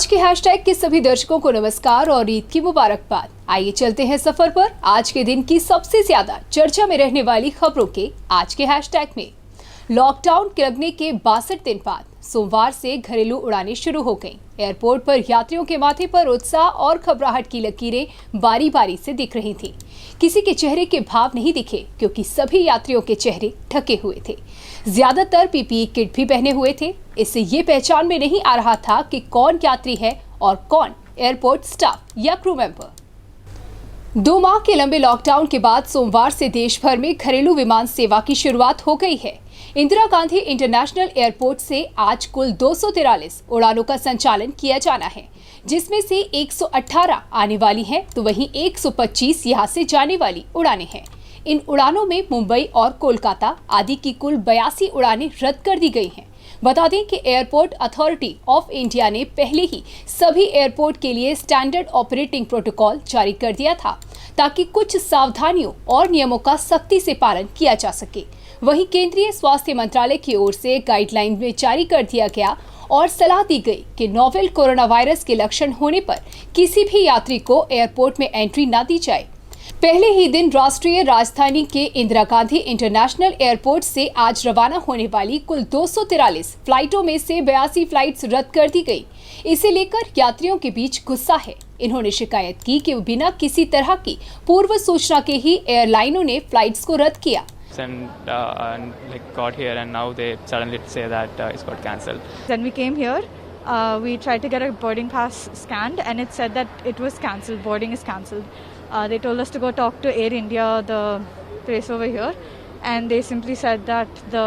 आज के हैशटैग के सभी दर्शकों को नमस्कार और ईद की मुबारकबाद। आइए चलते हैं सफर पर आज के दिन की सबसे ज्यादा चर्चा में रहने वाली खबरों के आज के हैशटैग में। लॉकडाउन लगने के 62 दिन बाद सोमवार से घरेलू उड़ानें शुरू हो गईं। एयरपोर्ट पर यात्रियों के माथे पर उत्साह और घबराहट की लकीरें बारी बारी से दिख रही थीं। किसी के चेहरे के भाव नहीं दिखे क्योंकि सभी यात्रियों के चेहरे ढके हुए थे। ज्यादातर पीपीई किट भी पहने हुए थे। इससे ये पहचान में नहीं आ रहा था कि कौन यात्री है और कौन एयरपोर्ट स्टाफ या क्रू मेंबर। 2 माह के लंबे लॉकडाउन के बाद सोमवार से देश भर में घरेलू विमान सेवा की शुरुआत हो गई है। इंदिरा गांधी इंटरनेशनल एयरपोर्ट से आज कुल 243 उड़ानों का संचालन किया जाना है, जिसमें से 118 आने वाली हैं, तो वहीं 125 यहां से जाने वाली उड़ानें हैं। इन उड़ानों में मुंबई और कोलकाता आदि की कुल 82 उड़ानें रद्द कर दी गई हैं। बता दें कि एयरपोर्ट अथॉरिटी ऑफ इंडिया ने पहले ही सभी एयरपोर्ट के लिए स्टैंडर्ड ऑपरेटिंग प्रोटोकॉल जारी कर दिया था, ताकि कुछ सावधानियों और नियमों का सख्ती से पालन किया जा सके। वहीं केंद्रीय स्वास्थ्य मंत्रालय की ओर से गाइडलाइन में जारी कर दिया गया और सलाह दी गई कि नोवेल कोरोना वायरस के लक्षण होने पर किसी भी यात्री को एयरपोर्ट में एंट्री न दी जाए। पहले ही दिन राष्ट्रीय राजधानी के इंदिरा गांधी इंटरनेशनल एयरपोर्ट से आज रवाना होने वाली कुल 243 फ्लाइटों में से 82 फ्लाइट्स रद्द कर दी गई। इसे लेकर यात्रियों के बीच गुस्सा है। इन्होंने शिकायत की कि बिना किसी तरह की पूर्व सूचना के ही एयरलाइनों ने फ्लाइट्स को रद्द किया। And got here and now they suddenly say that it's got cancelled. Then we came here, we tried to get a boarding pass scanned and it said that it was cancelled, boarding is cancelled. They told us to go talk to Air India, the place over here, and they simply said that the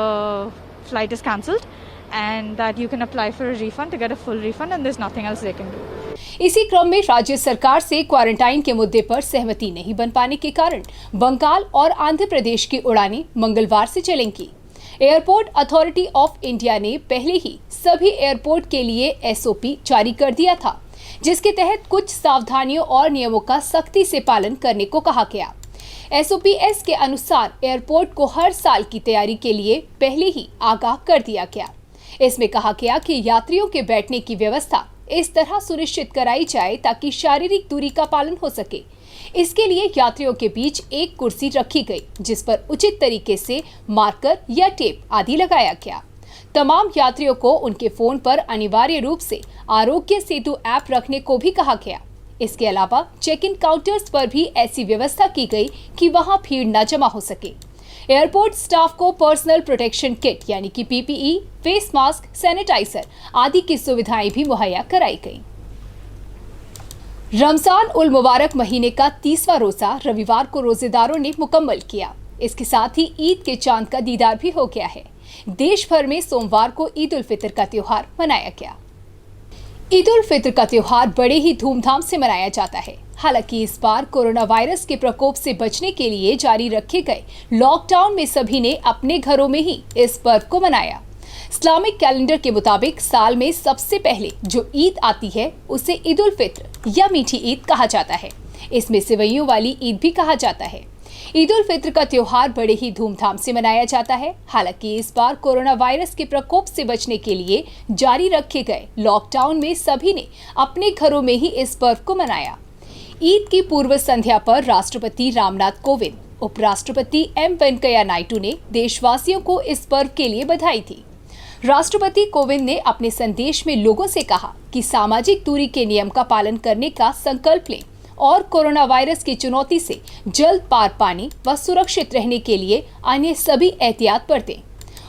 flight is cancelled and that you can apply for a refund to get a full refund and there's nothing else they can do. इसी क्रम में राज्य सरकार से quarantine के मुद्दे पर सहमति नहीं बन पाने के कारण बंगाल और आंध्र प्रदेश की उड़ानें मंगलवार से चलेंगी। एयरपोर्ट अथॉरिटी ऑफ इंडिया ने पहले ही सभी एयरपोर्ट के लिए एसओपी जारी कर दिया था, जिसके तहत कुछ सावधानियों और नियमों का सख्ती से पालन करने को कहा गया। एसओपीएस के अनुसार एयरपोर्ट को हर साल की तैयारी के लिए पहले ही आगाह कर दिया गया। इसमें कहा गया कि यात्रियों के बैठने की व्यवस्था इस तरह सुनिश्चित कराई जाए ताकि शारीरिक दूरी का पालन हो सके। इसके लिए यात्रियों के बीच एक कुर्सी रखी गई, जिस पर उचित तरीके से मार्कर या टेप आदि लगाया गया। तमाम यात्रियों को उनके फोन पर अनिवार्य रूप से आरोग्य सेतु ऐप रखने को भी कहा गया। इसके अलावा चेक इन काउंटर्स पर भी ऐसी व्यवस्था की गई कि वहां भीड़ न जमा हो सके। एयरपोर्ट स्टाफ को पर्सनल प्रोटेक्शन किट यानी कि पीपीई, फेस मास्क, सैनिटाइजर आदि की सुविधाएं भी मुहैया कराई गई। रमजान उल मुबारक महीने का 30वां रोजा रविवार को रोजेदारों ने मुकम्मल किया। इसके साथ ही ईद के चांद का दीदार भी हो गया है। देश भर में सोमवार को ईद उल फितर का त्योहार मनाया गया। ईद उल फितर का त्योहार बड़े ही धूमधाम से मनाया जाता है। हालांकि इस बार कोरोना वायरस के प्रकोप से बचने के लिए जारी रखे गए लॉकडाउन में सभी ने अपने घरों में ही इस पर्व को मनाया। इस्लामिक कैलेंडर के मुताबिक साल में सबसे पहले जो ईद आती है उसे ईद उल फितर या मीठी ईद कहा जाता है। इसमें सेवइयों वाली ईद भी कहा जाता है। ईद उल फितर का त्योहार बड़े ही धूमधाम से मनाया जाता है। हालांकि इस बार कोरोना वायरस के प्रकोप से बचने के लिए जारी रखे गए लॉकडाउन में सभी ने अपने घरों में ही इस पर्व को मनाया। ईद की पूर्व संध्या पर राष्ट्रपति रामनाथ कोविंद, उपराष्ट्रपति एम वेंकैया नायडू ने देशवासियों को इस पर्व के लिए बधाई दी। राष्ट्रपति कोविंद ने अपने संदेश में लोगों से कहा कि सामाजिक दूरी के नियम का पालन करने का संकल्प लें और कोरोना वायरस की चुनौती से जल्द पार पाने व सुरक्षित रहने के लिए अन्य सभी एहतियात बरतें।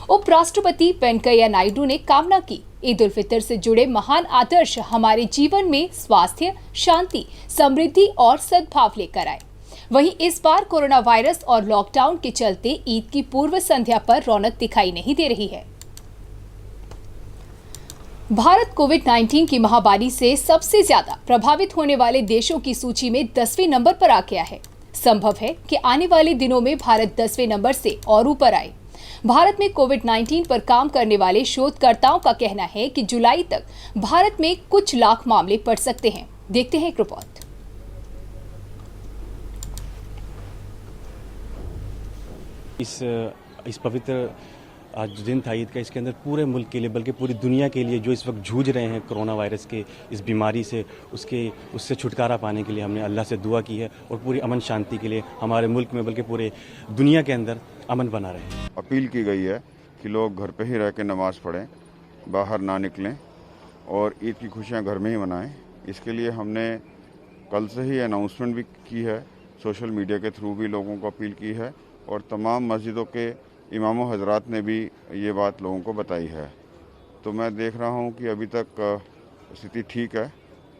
उपराष्ट्रपति वेंकैया नायडू ने कामना की ईद उल फितर से जुड़े महान आदर्श हमारे जीवन में स्वास्थ्य, शांति, समृद्धि और सद्भाव लेकर आए। वहीं इस बार कोरोना वायरस और लॉकडाउन के चलते ईद की पूर्व संध्या पर रौनक दिखाई नहीं दे रही है। भारत कोविड-19 की महामारी से सबसे ज्यादा प्रभावित होने वाले देशों की सूची में 10वें नंबर पर आ गया है। संभव है कि आने वाले दिनों में भारत 10वें नंबर से और ऊपर आए। भारत में कोविड-19 पर काम करने वाले शोधकर्ताओं का कहना है कि जुलाई तक भारत में कुछ लाख मामले बढ़ सकते हैं। देखते हैं एक रिपोर्ट। इस पवित्र आज दिन था ईद का, इसके अंदर पूरे मुल्क के लिए बल्कि पूरी दुनिया के लिए जो इस वक्त जूझ रहे हैं कोरोना वायरस के इस बीमारी से, उससे छुटकारा पाने के लिए हमने अल्लाह से दुआ की है और पूरी अमन शांति के लिए हमारे मुल्क में बल्कि पूरे दुनिया के अंदर अमन बना रहे। अपील की गई है कि लोग घर पे ही रह के नमाज़ पढ़ें, बाहर ना निकलें और ईद की खुशियाँ घर में ही मनाएं। इसके लिए हमने कल से ही अनाउंसमेंट भी की है, सोशल मीडिया के थ्रू भी लोगों को अपील की है और तमाम मस्जिदों के इमामों हजरात ने भी ये बात लोगों को बताई है। तो मैं देख रहा हूँ कि अभी तक स्थिति ठीक है,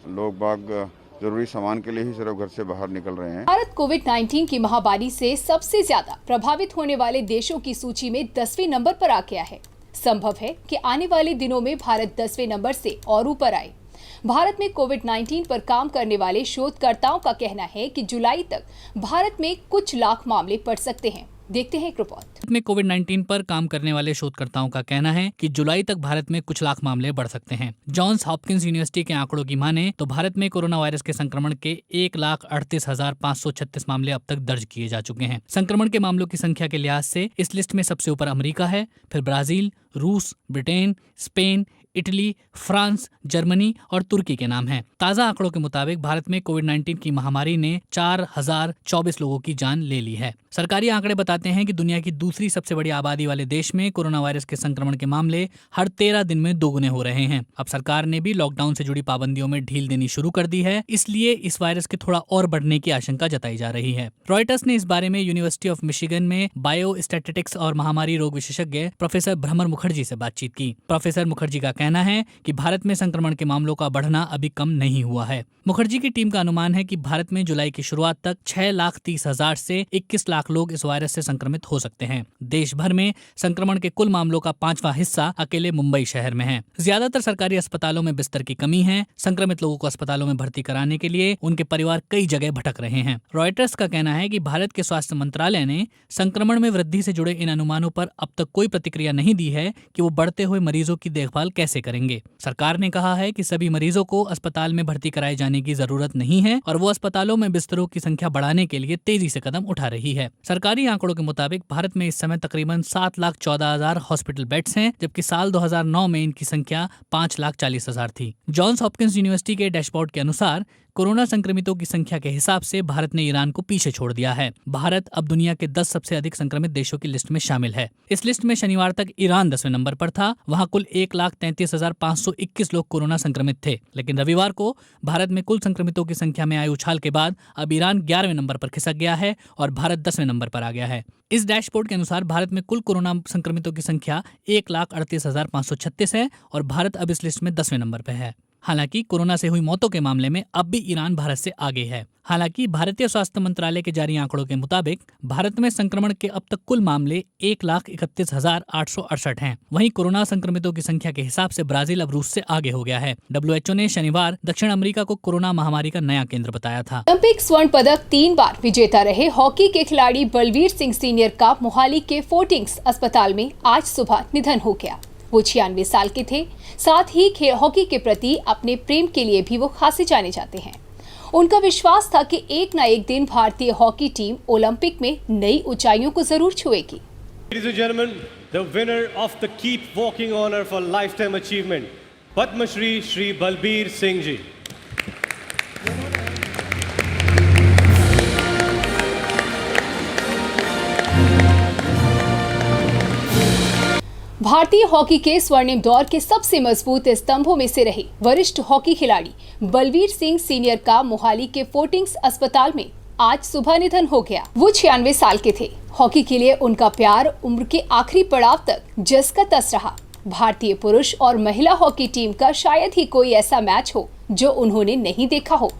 लोग बाग जरूरी सामान के लिए ही सिर्फ घर से बाहर निकल रहे हैं। भारत कोविड-19 की महामारी से सबसे ज्यादा प्रभावित होने वाले देशों की सूची में 10वें नंबर पर आ गया है। संभव है कि आने वाले दिनों में भारत 10वें नंबर से और ऊपर आए। भारत में कोविड-19 पर काम करने वाले शोधकर्ताओं का कहना है कि जुलाई तक भारत में कुछ लाख मामले बढ़ सकते हैं। देखते हैं एक रिपोर्ट। भारत में कोविड-19 पर काम करने वाले शोधकर्ताओं का कहना है कि जुलाई तक भारत में कुछ लाख मामले बढ़ सकते हैं। जॉन्स हॉपकिंस यूनिवर्सिटी के आंकड़ों की माने तो भारत में कोरोना वायरस के संक्रमण के 1,38,536 मामले अब तक दर्ज किए जा चुके हैं। संक्रमण के मामलों की संख्या के लिहाज से इस लिस्ट में सबसे ऊपर अमेरिका है, फिर ब्राजील, रूस, Britain, Spain, Italy, France, Germany और तुर्की के नाम हैं। ताज़ा आंकड़ों के मुताबिक भारत में कोविड-19 की महामारी ने 4,024 लोगों की जान ले ली है। सरकारी आंकड़े बताते हैं कि दुनिया की दूसरी सबसे बड़ी आबादी वाले देश में कोरोना वायरस के संक्रमण के मामले हर 13 दिन में दोगुने हो रहे हैं। अब सरकार ने भी लॉकडाउन से जुड़ी पाबंदियों में ढील देनी शुरू कर दी है, इसलिए इस वायरस के थोड़ा और बढ़ने की आशंका जताई जा रही है। रॉयटर्स ने इस बारे में यूनिवर्सिटी ऑफ मिशिगन में बायो स्टैटिस्टिक्स और महामारी रोग विशेषज्ञ प्रोफेसर भ्रमर मुखर्जी से बातचीत की। प्रोफेसर मुखर्जी का कहना है कि भारत में संक्रमण के मामलों का बढ़ना अभी कम नहीं हुआ है। मुखर्जी की टीम का अनुमान है कि भारत में जुलाई की शुरुआत तक 6,30,000 से 21 लाख लोग इस वायरस से संक्रमित हो सकते हैं। देश भर में संक्रमण के कुल मामलों का 5वां हिस्सा अकेले मुंबई शहर में है। ज्यादातर सरकारी अस्पतालों में बिस्तर की कमी है। संक्रमित लोगों को अस्पतालों में भर्ती कराने के लिए उनके परिवार कई जगह भटक रहे हैं। रॉयटर्स का कहना है कि भारत के स्वास्थ्य मंत्रालय ने संक्रमण में वृद्धि से जुड़े इन अनुमानों पर अब तक कोई प्रतिक्रिया नहीं दी है कि वो बढ़ते हुए मरीजों की देखभाल कैसे करेंगे। सरकार ने कहा है कि सभी मरीजों को अस्पताल में भर्ती कराए जाने की जरूरत नहीं है और वो अस्पतालों में बिस्तरों की संख्या बढ़ाने के लिए तेजी से कदम उठा रही है। सरकारी आंकड़ों के मुताबिक भारत में इस समय तकरीबन 7,14,000 हॉस्पिटल बेड्स हैं, जबकि साल 2009 में इनकी संख्या 5,40,000 थी। जॉन्स हॉपकिंस यूनिवर्सिटी के डैशबोर्ड के अनुसार कोरोना संक्रमितों की संख्या के हिसाब से भारत ने ईरान को पीछे छोड़ दिया है। भारत अब दुनिया के 10 सबसे अधिक संक्रमित देशों की लिस्ट में शामिल है। इस लिस्ट में शनिवार तक ईरान 10वें नंबर पर था। वहां कुल 1,33,521 लोग कोरोना संक्रमित थे, लेकिन रविवार को भारत में कुल संक्रमितों की संख्या में आए उछाल के बाद अब ईरान 11वें नंबर पर खिसक गया है और भारत 10वें नंबर पर आ गया है। इस डैशबोर्ड के अनुसार भारत में कुल कोरोना संक्रमितों की संख्या 1,38,536 है और भारत अब इस लिस्ट में 10वें नंबर पर है। हालांकि कोरोना से हुई मौतों के मामले में अब भी ईरान भारत से आगे है। हालांकि भारतीय स्वास्थ्य मंत्रालय के जारी आंकड़ों के मुताबिक भारत में संक्रमण के अब तक कुल मामले 1,31,868 हैं। वहीं कोरोना संक्रमितों की संख्या के हिसाब से ब्राजील अब रूस से आगे हो गया है। WHO ने शनिवार दक्षिण अमेरिका को कोरोना महामारी का नया केंद्र बताया था। ओलंपिक स्वर्ण पदक 3 बार विजेता रहे हॉकी के खिलाड़ी बलवीर सिंह सीनियर का मोहाली के फोर्टिंग्स अस्पताल में आज सुबह निधन हो गया। वो 96 साल के थे। साथ ही हॉकी के प्रति अपने प्रेम के लिए भी वो खासे जाने जाते हैं। उनका विश्वास था कि एक न एक दिन भारतीय हॉकी टीम ओलंपिक में नई ऊंचाइयों को जरूर छुएगी। Ladies and gentlemen, the winner of the Keep Walking honor for lifetime achievement, Padma Shri Balbir Singh ji. भारतीय हॉकी के स्वर्णिम दौर के सबसे मजबूत स्तंभों में से रहे वरिष्ठ हॉकी खिलाड़ी बलवीर सिंह सीनियर का मोहाली के फोर्टिंग्स अस्पताल में आज सुबह निधन हो गया। वो 96 साल के थे। हॉकी के लिए उनका प्यार उम्र के आखिरी पड़ाव तक जस का तस रहा। भारतीय पुरुष और महिला हॉकी टीम का शायद ही कोई ऐसा मैच हो जो उन्होंने नहीं देखा हो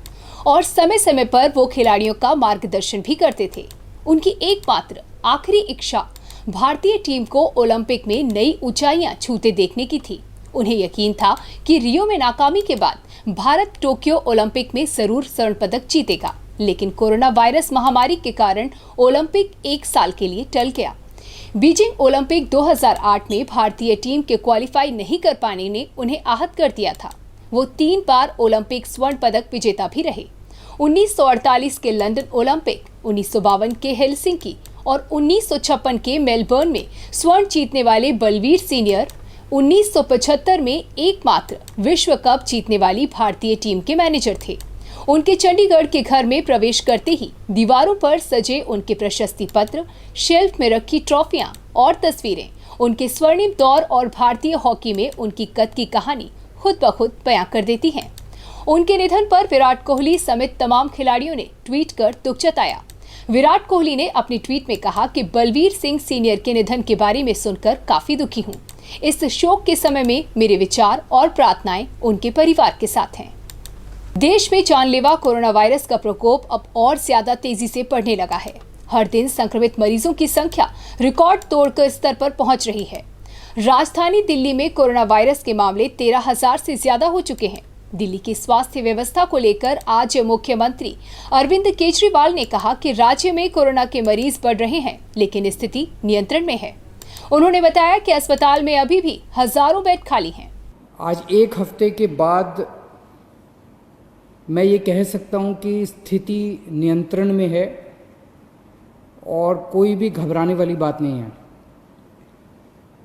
और समय समय पर वो खिलाड़ियों का मार्गदर्शन भी करते थे। उनकी एकमात्र आखिरी इच्छा भारतीय टीम को ओलंपिक में नई ऊंचाइयां छूते देखने की थी। उन्हें यकीन था कि रियो में नाकामी के बाद भारत टोक्यो ओलंपिक में जरूर स्वर्ण पदक जीतेगा, लेकिन कोरोना वायरस महामारी के कारण ओलंपिक 1 साल के लिए टल गया। बीजिंग ओलंपिक 2008 में भारतीय टीम के क्वालिफाई नहीं कर पाने ने उन्हें आहत कर दिया था। वो 3 बार ओलंपिक स्वर्ण पदक विजेता भी रहे। 1948 के लंदन ओलंपिक, 1952 के हेलसिंकी और 1956 के मेलबर्न में स्वर्ण जीतने वाले बलवीर सीनियर 1975 में एकमात्र विश्व कप जीतने वाली भारतीय टीम के मैनेजर थे। उनके चंडीगढ़ के घर में प्रवेश करते ही दीवारों पर सजे उनके प्रशस्ति पत्र, शेल्फ में रखी ट्रॉफियां और तस्वीरें उनके स्वर्णिम दौर और भारतीय हॉकी में उनकी कद की कहानी खुद ब खुद बयां कर देती हैं। उनके निधन पर विराट कोहली समेत तमाम खिलाड़ियों ने ट्वीट कर दुख जताया। विराट कोहली ने अपनी ट्वीट में कहा कि बलवीर सिंह सीनियर के निधन के बारे में सुनकर काफी दुखी हूं। इस शोक के समय में मेरे विचार और प्रार्थनाएं उनके परिवार के साथ हैं। देश में जानलेवा कोरोना वायरस का प्रकोप अब और ज्यादा तेजी से बढ़ने लगा है। हर दिन संक्रमित मरीजों की संख्या रिकॉर्ड तोड़कर स्तर पर पहुंच रही है। राजधानी दिल्ली में कोरोना वायरस के मामले 13,000 से ज्यादा हो चुके हैं। दिल्ली की स्वास्थ्य व्यवस्था को लेकर आज मुख्यमंत्री अरविंद केजरीवाल ने कहा कि राज्य में कोरोना के मरीज बढ़ रहे हैं, लेकिन स्थिति नियंत्रण में है। उन्होंने बताया कि अस्पताल में अभी भी हजारों बेड खाली हैं। आज एक हफ्ते के बाद मैं ये कह सकता हूँ कि स्थिति नियंत्रण में है और कोई भी घबराने वाली बात नहीं है।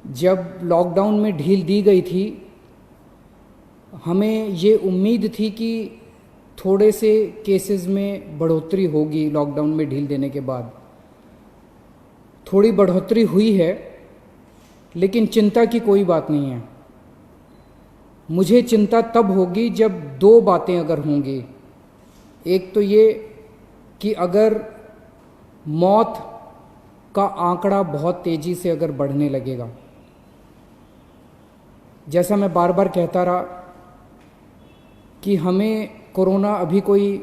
जब लॉकडाउन में ढील दी गई थी, हमें ये उम्मीद थी कि थोड़े से केसेस में बढ़ोतरी होगी। लॉकडाउन में ढील देने के बाद थोड़ी बढ़ोतरी हुई है, लेकिन चिंता की कोई बात नहीं है। मुझे चिंता तब होगी जब दो बातें अगर होंगी। एक तो ये कि अगर मौत का आंकड़ा बहुत तेज़ी से अगर बढ़ने लगेगा, जैसा मैं बार बार कहता रहा कि हमें कोरोना अभी कोई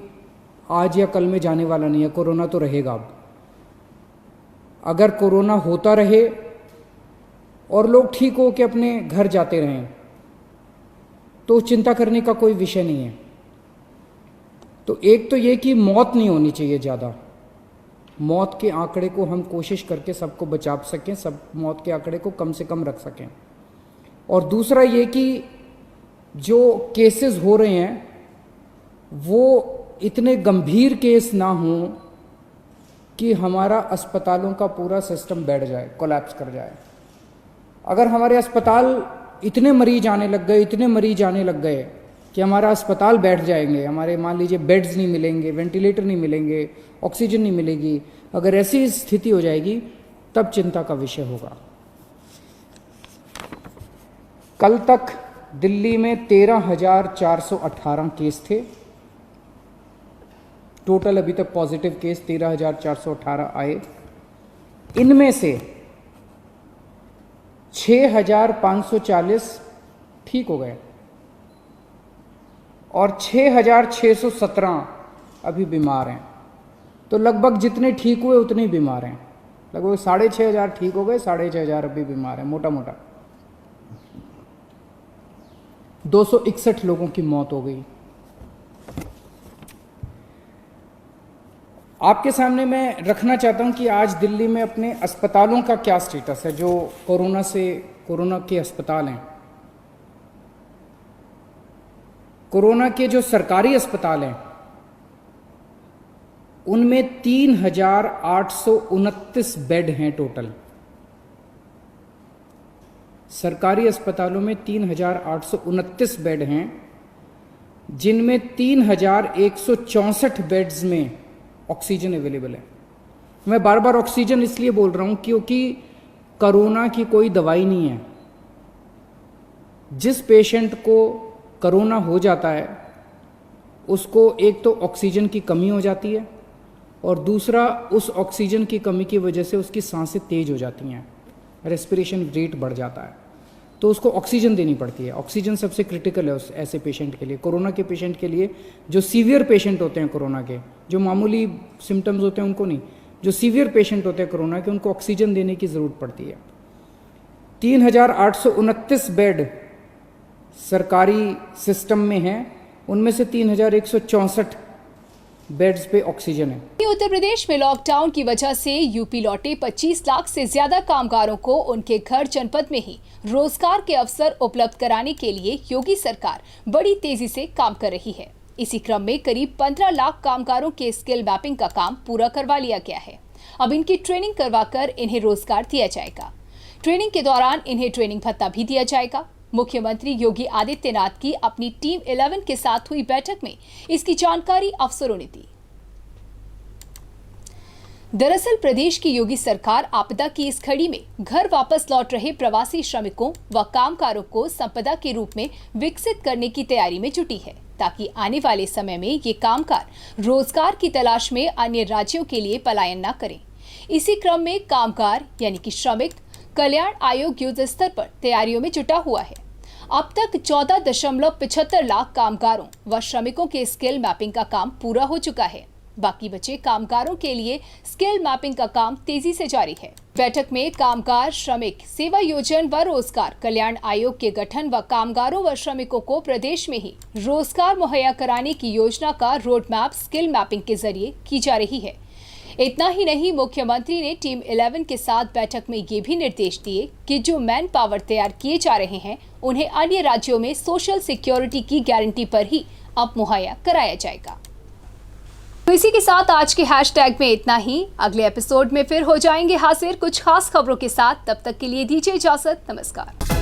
आज या कल में जाने वाला नहीं है, कोरोना तो रहेगा। अब अगर कोरोना होता रहे और लोग ठीक हो के अपने घर जाते रहें तो चिंता करने का कोई विषय नहीं है। तो एक तो ये कि मौत नहीं होनी चाहिए ज़्यादा। मौत के आंकड़े को हम कोशिश करके सबको बचा सकें, सब मौत के आंकड़े को कम से कम रख सकें। और दूसरा ये कि जो केसेस हो रहे हैं वो इतने गंभीर केस ना हों कि हमारा अस्पतालों का पूरा सिस्टम बैठ जाए, कोलैप्स कर जाए। अगर हमारे अस्पताल इतने मरीज आने लग गए कि हमारा अस्पताल बैठ जाएंगे, हमारे मान लीजिए बेड्स नहीं मिलेंगे, वेंटिलेटर नहीं मिलेंगे, ऑक्सीजन नहीं मिलेगी, अगर ऐसी स्थिति हो जाएगी तब चिंता का विषय होगा। कल तक दिल्ली में 13,418 केस थे। टोटल अभी तक पॉजिटिव केस 13,418 आए। इनमें से 6,540 ठीक हो गए और 6,617 अभी बीमार हैं। तो लगभग जितने ठीक हुए उतने ही बीमार हैं। लगभग 6,500 ठीक हो गए, 6,500 अभी बीमार हैं। मोटा मोटा 261 लोगों की मौत हो गई। आपके सामने मैं रखना चाहता हूं कि आज दिल्ली में अपने अस्पतालों का क्या स्टेटस है, जो कोरोना के अस्पताल हैं। कोरोना के जो सरकारी अस्पताल हैं उनमें 3,829 बेड हैं टोटल। सरकारी अस्पतालों में 3,829 बेड हैं, जिनमें 3,164 बेड्स में ऑक्सीजन अवेलेबल है। मैं बार बार ऑक्सीजन इसलिए बोल रहा हूं क्योंकि कोरोना की कोई दवाई नहीं है। जिस पेशेंट को कोरोना हो जाता है उसको एक तो ऑक्सीजन की कमी हो जाती है और दूसरा उस ऑक्सीजन की कमी की वजह से उसकी सांसें तेज हो जाती हैं, रेस्पिरेशन रेट बढ़ जाता है, तो उसको ऑक्सीजन देनी पड़ती है। ऑक्सीजन सबसे क्रिटिकल है उस ऐसे पेशेंट के लिए। कोरोना के पेशेंट के लिए, जो सीवियर पेशेंट होते हैं कोरोना के, जो मामूली सिम्टम्स होते हैं उनको नहीं, जो सीवियर पेशेंट होते हैं कोरोना के, उनको ऑक्सीजन देने की ज़रूरत पड़ती है। 3,829 बेड सरकारी सिस्टम में हैं, उनमें से 3,164 बेड्स पे ऑक्सीजन है। उत्तर प्रदेश में लॉकडाउन की वजह से यूपी लौटे 25 लाख से ज्यादा कामगारों को उनके घर जनपद में ही रोजगार के अवसर उपलब्ध कराने के लिए योगी सरकार बड़ी तेजी से काम कर रही है। इसी क्रम में करीब 15 लाख कामगारों के स्किल मैपिंग का काम पूरा करवा लिया गया है। अब इनकी ट्रेनिंग करवाकर इन्हें रोजगार दिया जाएगा। ट्रेनिंग के दौरान इन्हें ट्रेनिंग भत्ता भी दिया जाएगा। मुख्यमंत्री योगी आदित्यनाथ की अपनी टीम 11 के साथ हुई बैठक में इसकी जानकारी अफसरों ने दी। दरअसल प्रदेश की योगी सरकार आपदा की इस घड़ी में घर वापस लौट रहे प्रवासी श्रमिकों व कामगारों को संपदा के रूप में विकसित करने की तैयारी में जुटी है, ताकि आने वाले समय में ये कामगार रोजगार की तलाश में अन्य राज्यों के लिए पलायन न करें। इसी क्रम में कामगार यानी कि श्रमिक कल्याण आयोग युद्ध स्तर पर तैयारियों में जुटा हुआ है। अब तक 14.75 लाख कामगारों व श्रमिकों के स्किल मैपिंग का काम पूरा हो चुका है। बाकी बचे कामगारों के लिए स्किल मैपिंग का काम तेजी से जारी है। बैठक में कामगार श्रमिक सेवा योजन व रोजगार कल्याण आयोग के गठन व कामगारों व श्रमिकों को प्रदेश में ही रोजगार मुहैया कराने की योजना का रोड मैप स्किल मैपिंग के जरिए की जा रही है। इतना ही नहीं, मुख्यमंत्री ने टीम 11 के साथ बैठक में ये भी निर्देश दिए कि जो मैन पावर तैयार किए जा रहे हैं उन्हें अन्य राज्यों में सोशल सिक्योरिटी की गारंटी पर ही अब मुहैया कराया जाएगा। तो इसी के साथ आज के हैशटैग में इतना ही। अगले एपिसोड में फिर हो जाएंगे हाजिर कुछ खास खबरों के साथ। तब तक के लिए दीजिए इजाजत। नमस्कार।